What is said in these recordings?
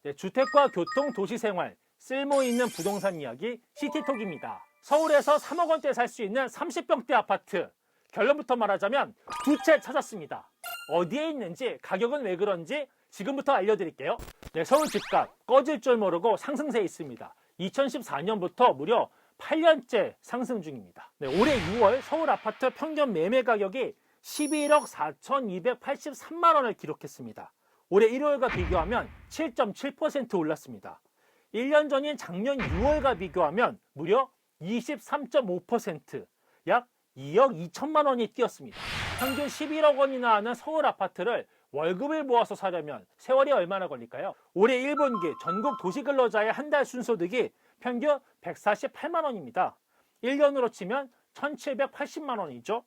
네, 주택과 교통, 도시생활, 쓸모있는 부동산 이야기 시티톡입니다. 서울에서 3억 원대 살 수 있는 30평대 아파트. 결론부터 말하자면 두 채 찾았습니다. 어디에 있는지, 가격은 왜 그런지 지금부터 알려드릴게요. 네, 서울 집값 꺼질 줄 모르고 상승세에 있습니다. 2014년부터 무려 8년째 상승 중입니다. 네, 올해 6월 서울 아파트 평균 매매 가격이 11억 4,283만 원을 기록했습니다. 올해 1월과 비교하면 7.7% 올랐습니다. 1년 전인 작년 6월과 비교하면 무려 23.5%, 약 2억 2천만 원이 뛰었습니다. 평균 11억 원이나 하는 서울 아파트를 월급을 모아서 사려면 세월이 얼마나 걸릴까요? 올해 1분기 전국 도시근로자의 한 달 순소득이 평균 148만 원입니다. 1년으로 치면 1,780만 원이죠.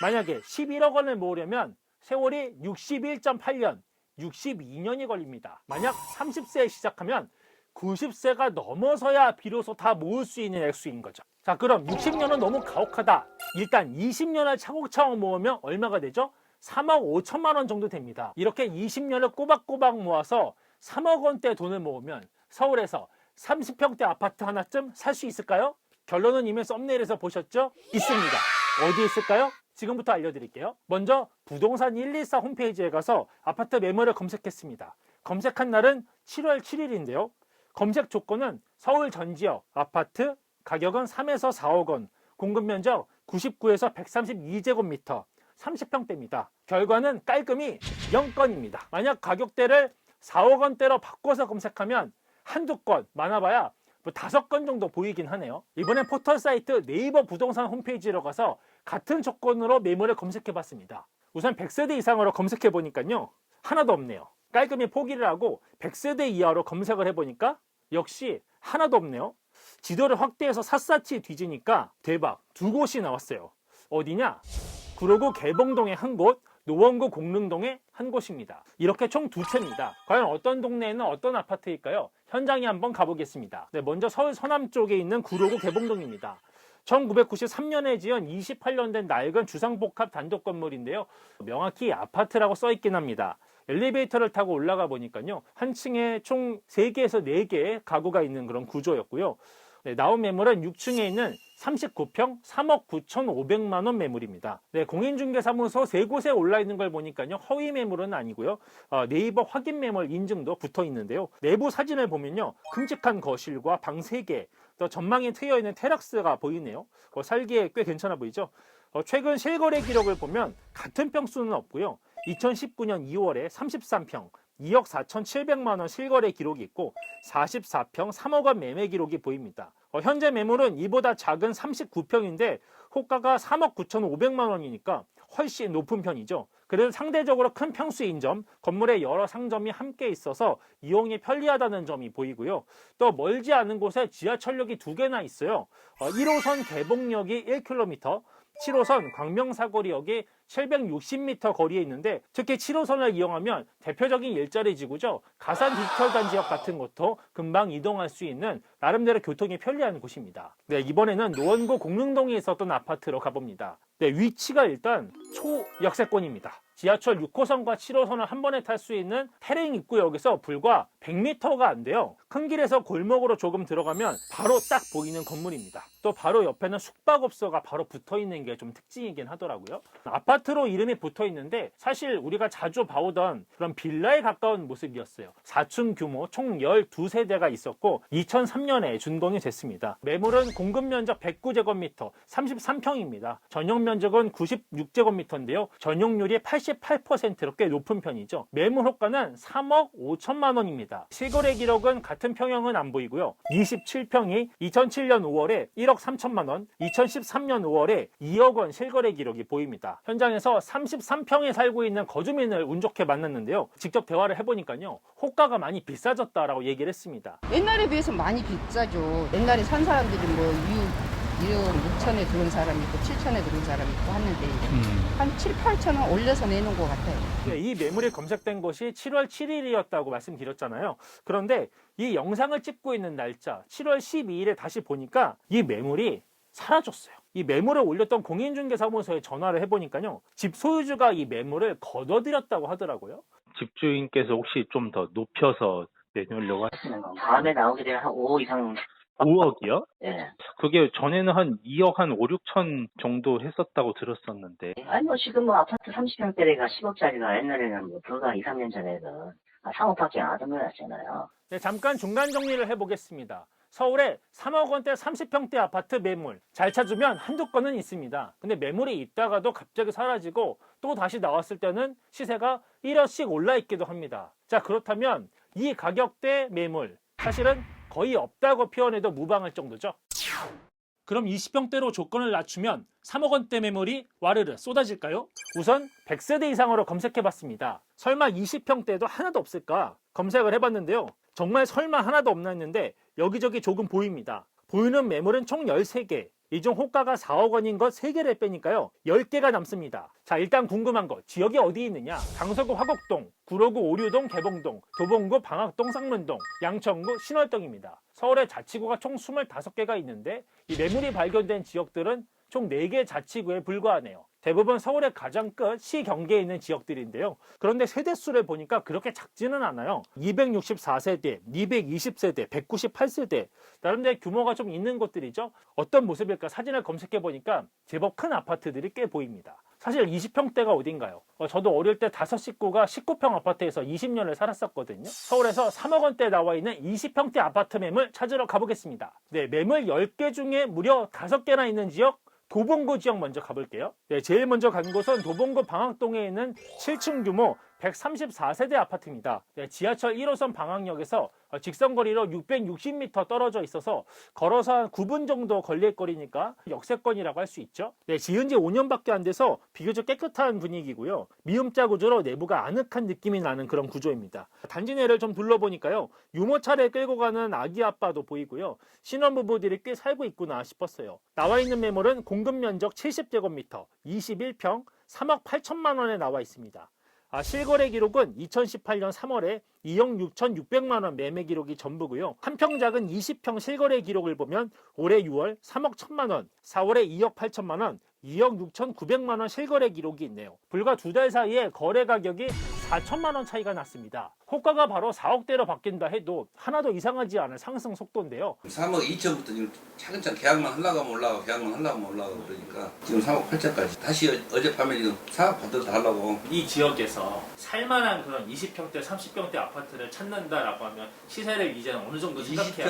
만약에 11억 원을 모으려면 세월이 61.8년, 62년이 걸립니다. 만약 30세에 시작하면 90세가 넘어서야 비로소 다 모을 수 있는 액수인 거죠. 자, 그럼 60년은 너무 가혹하다. 일단 20년을 차곡차곡 모으면 얼마가 되죠? 3억 5천만 원 정도 됩니다. 이렇게 20년을 꼬박꼬박 모아서 3억 원대 돈을 모으면 서울에서 30평대 아파트 하나쯤 살 수 있을까요? 결론은 이미 썸네일에서 보셨죠? 있습니다. 어디 있을까요? 지금부터 알려드릴게요. 먼저 부동산 114 홈페이지에 가서 아파트 매물을 검색했습니다. 검색한 날은 7월 7일인데요. 검색 조건은 서울 전 지역 아파트, 가격은 3에서 4억 원, 공급 면적 99에서 132제곱미터, 30평대입니다. 결과는 깔끔히 0건입니다. 만약 가격대를 4억 원대로 바꿔서 검색하면 한두 건, 많아봐야 5건 정도 보이긴 하네요. 이번엔 포털 사이트 네이버 부동산 홈페이지로 가서 같은 조건으로 매물을 검색해 봤습니다. 우선 100세대 이상으로 검색해 보니까요, 하나도 없네요. 깔끔히 포기를 하고 100세대 이하로 검색을 해보니까 역시 하나도 없네요. 지도를 확대해서 샅샅이 뒤지니까 대박, 두 곳이 나왔어요. 어디냐? 구로구 개봉동의 한 곳, 노원구 공릉동의 한 곳입니다. 이렇게 총 두 채입니다. 과연 어떤 동네에는 어떤 아파트일까요? 현장에 한번 가보겠습니다. 네, 먼저 서울 서남 쪽에 있는 구로구 개봉동입니다. 1993년에 지은 28년 된 낡은 주상복합 단독 건물인데요. 명확히 아파트라고 써있긴 합니다. 엘리베이터를 타고 올라가 보니까요, 한 층에 총 3개에서 4개의 가구가 있는 그런 구조였고요. 네, 나온 매물은 6층에 있는 39평 3억 9,500만 원 매물입니다. 네, 공인중개사무소 3곳에 올라 있는 걸 보니까요, 허위 매물은 아니고요. 네이버 확인 매물 인증도 붙어 있는데요. 내부 사진을 보면요, 큼직한 거실과 방 3개, 또 전망이 트여 있는 테라스가 보이네요. 살기에 꽤 괜찮아 보이죠? 최근 실거래 기록을 보면 같은 평수는 없고요. 2019년 2월에 33평 2억 4,700만 원 실거래 기록이 있고 44평 3억 원 매매 기록이 보입니다. 현재 매물은 이보다 작은 39평인데 호가가 3억 9,500만 원이니까 훨씬 높은 편이죠. 그래도 상대적으로 큰 평수인 점, 건물에 여러 상점이 함께 있어서 이용이 편리하다는 점이 보이고요. 또 멀지 않은 곳에 지하철역이 2개나 있어요. 1호선 개봉역이 1km, 7호선 광명사거리역이 760m 거리에 있는데, 특히 7호선을 이용하면 대표적인 일자리 지구죠. 가산 디지털 단지역 같은 곳도 금방 이동할 수 있는 나름대로 교통이 편리한 곳입니다. 네, 이번에는 노원구 공릉동에 있었던 아파트로 가봅니다. 네, 위치가 일단 초역세권입니다. 지하철 6호선과 7호선을 한 번에 탈 수 있는 태릉 입구역에서 불과 100m가 안 돼요. 큰 길에서 골목으로 조금 들어가면 바로 딱 보이는 건물입니다. 또 바로 옆에는 숙박업소가 바로 붙어있는 게 좀 특징이긴 하더라고요. 아파트로 이름이 붙어있는데 사실 우리가 자주 봐오던 그런 빌라에 가까운 모습이었어요. 4층 규모 총 12세대가 있었고 2003년에 준공이 됐습니다. 매물은 공급 면적 109제곱미터 33평입니다. 전용 면적은 96제곱미터인데요. 전용률이 88%로 꽤 높은 편이죠. 매물 호가는 3억 5천만 원입니다. 실거래 기록은 같은 평형은 안 보이고요. 27평이 2007년 5월에 1억 3천만 원, 2013년 5월에 2억 원 실거래 기록이 보입니다. 현장에서 33평에 살고 있는 거주민을 운 좋게 만났는데요. 직접 대화를 해보니까요, 호가가 많이 비싸졌다라고 얘기를 했습니다. 옛날에 비해서 많이 비싸죠. 옛날에 산 사람들이 뭐 1억 6천에 들어온 사람이 있고 7천에 들어온 사람이 있고 하는데 한 7, 8천 원 올려서 내는 것 같아요. 네, 이 매물이 검색된 것이 7월 7일이었다고 말씀드렸잖아요. 그런데 이 영상을 찍고 있는 날짜 7월 12일에 다시 보니까 이 매물이 사라졌어요. 이 매물을 올렸던 공인중개사무소에 전화를 해보니까요, 집 소유주가 이 매물을 걷어들였다고 하더라고요. 집주인께서 혹시 좀 더 높여서 내놓으려고 하시는 건 다음에 나오게 되면 한 5억 이상. 5억이요? 예. 그게 전에는 한 2억 한 5, 6천 정도 했었다고 들었었는데. 아니 뭐 지금 뭐 아파트 30평대가 10억짜리가 옛날에는 뭐 불과 2, 3년 전에는 3억밖에 안 하던 거였잖아요. 네, 잠깐 중간 정리를 해보겠습니다. 서울에 3억 원대 30평대 아파트 매물 잘 찾으면 한두 건은 있습니다. 근데 매물이 있다가도 갑자기 사라지고 또 다시 나왔을 때는 시세가 1억씩 올라 있기도 합니다. 자, 그렇다면 이 가격대 매물 사실은 거의 없다고 표현해도 무방할 정도죠. 그럼 20평대로 조건을 낮추면 3억 원대 매물이 와르르 쏟아질까요? 우선 100세대 이상으로 검색해봤습니다. 설마 20평대도 하나도 없을까 검색을 해봤는데요. 정말 설마 하나도 없나 했는데 여기저기 조금 보입니다. 보이는 매물은 총 13개. 이 중 호가가 4억 원인 것 3개를 빼니까요. 10개가 남습니다. 자, 일단 궁금한 거 지역이 어디 있느냐? 강서구 화곡동, 구로구 오류동 개봉동, 도봉구 방학동 쌍문동, 양천구 신월동입니다. 서울에 자치구가 총 25개가 있는데 이 매물이 발견된 지역들은 총 4개 자치구에 불과하네요. 대부분 서울의 가장 끝 시 경계에 있는 지역들인데요. 그런데 세대수를 보니까 그렇게 작지는 않아요. 264세대, 220세대, 198세대 나름대로 규모가 좀 있는 곳들이죠. 어떤 모습일까 사진을 검색해 보니까 제법 큰 아파트들이 꽤 보입니다. 사실 20평대가 어딘가요? 저도 어릴 때 5식구가 19평 아파트에서 20년을 살았었거든요. 서울에서 3억 원대에 나와 있는 20평대 아파트 매물 찾으러 가보겠습니다. 네, 매물 10개 중에 무려 5개나 있는 지역 도봉구 지역 먼저 가볼게요. 네, 제일 먼저 간 곳은 도봉구 방학동에 있는 7층 규모 134세대 아파트입니다. 네, 지하철 1호선 방학역에서 직선거리로 660m 떨어져 있어서 걸어서 한 9분 정도 걸릴 거리니까 역세권이라고 할 수 있죠. 네, 지은 지 5년밖에 안 돼서 비교적 깨끗한 분위기고요. 미음자 구조로 내부가 아늑한 느낌이 나는 그런 구조입니다. 단지 내를 좀 둘러보니까요. 유모차를 끌고 가는 아기 아빠도 보이고요. 신혼부부들이 꽤 살고 있구나 싶었어요. 나와 있는 매물은 공급 면적 70제곱미터, 21평, 3억 8천만 원에 나와 있습니다. 실거래 기록은 2018년 3월에 2억 6,600만 원 매매 기록이 전부고요. 한평 작은 20평 실거래 기록을 보면 올해 6월 3억 1천만 원, 4월에 2억 8천만 원, 2억 6,900만 원 실거래 기록이 있네요. 불과 2달 사이에 거래 가격이 4천만 원 차이가 났습니다. 호가가 바로 4억대로 바뀐다 해도 하나도 이상하지 않은 상승 속도인데요. 3억 2천부터 지금 차근차근 계약만 하려고 하면 올라가고 계약만 하려고 하면 올라가고 그러니까 지금 3억 8천까지 다시 어젯밤에 지금 사업 받들어 하려고. 이 지역에서 살만한 그런 20평대, 30평대 아파트를 찾는다라고 하면 시세를 이제는 어느 정도 생각해야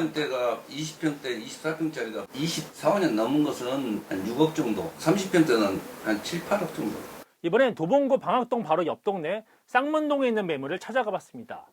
20평대, 24평짜리가 24, 5년 넘은 것은 한 6억 정도, 30평대는 한 7, 8억 정도. 이번엔 도봉구 방학동 바로 옆 동네 쌍문동에 있는 매물을 찾아가 봤습니다.